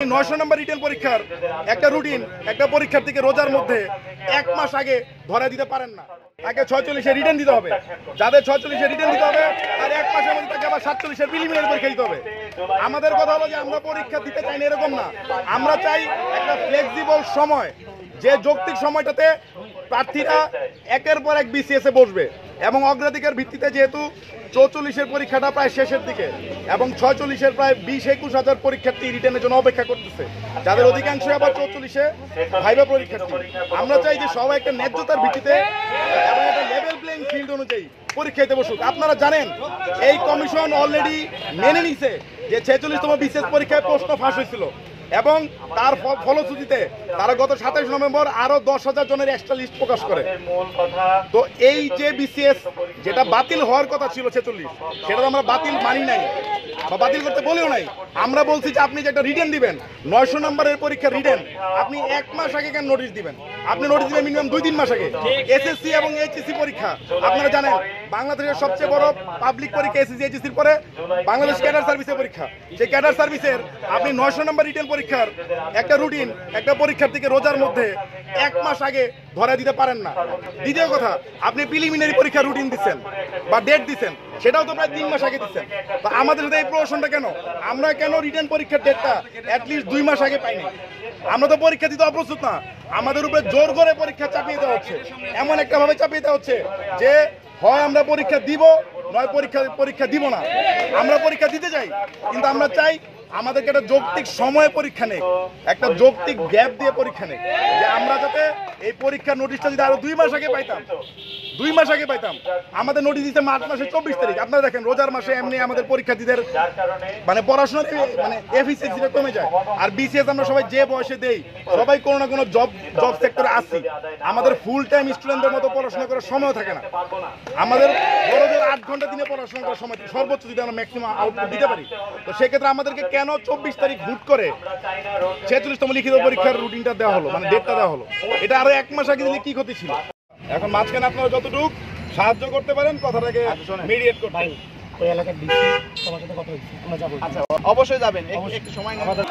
900 নম্বর written পরীক্ষার একটা routine একটা পরীক্ষার্থীকে রোজার মধ্যে এক মাস আগে ধরা দিতে পারেন না। তাকে 46-এ রিটেন দিতে হবে, যাদের 46-এ রিটেন দিতে হবে তার এক মাসের মধ্যে তাকে আবার 47-এর প্রিলিমিনারি পরীক্ষা দিতে হবে। আমাদের কথা হলো যে আমরা পরীক্ষা দিতে চাই না এরকম না, আমরা চাই একটা ফ্লেক্সিবল সময়, যে যৌক্তিক সময়টাতে প্রার্থীরা একের পর এক বিসিএসে বসবে এবং অগ্রাধিকার ভিত্তিতে যেহেতু 44-এর পরীক্ষাটা প্রায় শেষের দিকে এবং 46-এর প্রায় 20-21 হাজার পরীক্ষার্থী রিটেনের জন্য অপেক্ষা করতেছে, যাদের অধিকাংশ আবার 44-এ ভাইবা পরীক্ষার্থী। আমরা চাই যে সবাই একটা ন্যায্যতার ভিত্তিতে এবং একটা লেভেল প্লেইং ফিল্ড অনুযায়ী পরীক্ষা দিতে বসুক। আপনারা জানেন এই কমিশন অলরেডি মেনে নিছে যে 46তম বিসিএস পরীক্ষায় প্রশ্ন ফাঁস হয়েছিল এবং তার ফলশ্রুতিতে তারা গত 27 নভেম্বর আরো 10,000 জনের এক্সট্রা লিস্ট প্রকাশ করে। তো এই যে বিসিএস যেটা বাতিল হওয়ার কথা ছিল 46, সেটা তো আমরা বাতিল মানি নাই বা বাতিল করতে বলেও নাই। আমরা বলছি যে আপনি যে একটা রিটেন দিবেন 900 নম্বরের পরীক্ষার রিটেন, আপনি এক মাস আগে কেন নোটিশ দিবেন? আপনি নোটিশ দিবেন মিনিমাম 2-3 মাস আগে। এসএসসি এবং এইচএসসি পরীক্ষা আপনারা জানেন বাংলাদেশের সবচেয়ে বড় পাবলিক পরীক্ষা এসএসসি এইচএসসির পরে বাংলাদেশ ক্যাডার সার্ভিসের পরীক্ষা। সেই ক্যাডার সার্ভিসের আপনি 900 নম্বর রিটেন পরীক্ষার একটা রুটিন একটা পরীক্ষার্থীকে রোজার মধ্যে এক মাস আগে ধরা দিতে পারেন না। দ্বিতীয় কথা, আপনি প্রিলিমিনারি পরীক্ষার রুটিন দিচ্ছেন বা ডেট দিচ্ছেন, সেটাও তো প্রায় 3 মাস আগে দিচ্ছেন। তো আমাদের এই প্রশ্নটা কেন, আমরা কেন রিটেন পরীক্ষার ডেটটা অ্যাটলিস্ট 2 মাস আগে পাইনি? আমরা তো পরীক্ষা দিতে অপ্রস্তুত না, আমাদের উপরে জোর করে পরীক্ষা চাপিয়ে দেওয়া হচ্ছে, এমন একটা ভাবে চাপিয়ে দেওয়া হচ্ছে যে হয় আমরা পরীক্ষা দিব নয় পরীক্ষা দিব না। আমরা পরীক্ষা দিতে চাই, কিন্তু আমরা চাই আমাদেরকে একটা যৌক্তিক সময়ে পরীক্ষা নেই, একটা যৌক্তিক গ্যাপ দিয়ে পরীক্ষা নেই, যে আমরা যাতে এই পরীক্ষার নোটিশটা যদি আরো 2 মাস আগে পাইতাম, 2 মাস আগে পাইতাম। আমাদের নোটিশ দিতে মার্চ মাসের 24 তারিখ। আপনারা দেখেন রোজার মাসে এমনি আমাদের পরীক্ষার্থীদের মানে পড়াশোনার মানে এফিসিয়েন্সিটা কমে যায়। আর বিসিএস আমরা সবাই যে বয়সে দেই, সবাই কোনো না কোনো জব সেক্টরে আসি, আমাদের ফুল টাইম স্টুডেন্টদের মতো পড়াশোনা করার সময় থাকে না। আমাদের বড়দের 8 ঘন্টা দিনে পড়াশোনা করার সময় সর্বোচ্চ যদি আমরা ম্যাক্সিমাম আউটপুট দিতে পারি। তো সেক্ষেত্রে আমাদেরকে কেন 24 তারিখ হুট করে 46তম লিখিত পরীক্ষার রুটিনটা দেওয়া হলো, মানে ডেটটা দেওয়া হলো? এটা আরো 1 মাস আগে দিলে কি ক্ষতি ছিল? এখন মাঝখানে আপনারা যতটুকু সাহায্য করতে পারেন কথাটাকে মিডিয়েট করতে। ওই এলাকার ডিসি সবার সাথে কথা হচ্ছে, আমরা যাবো। আচ্ছা, অবশ্যই যাবেন, একটু সময় নেবেন।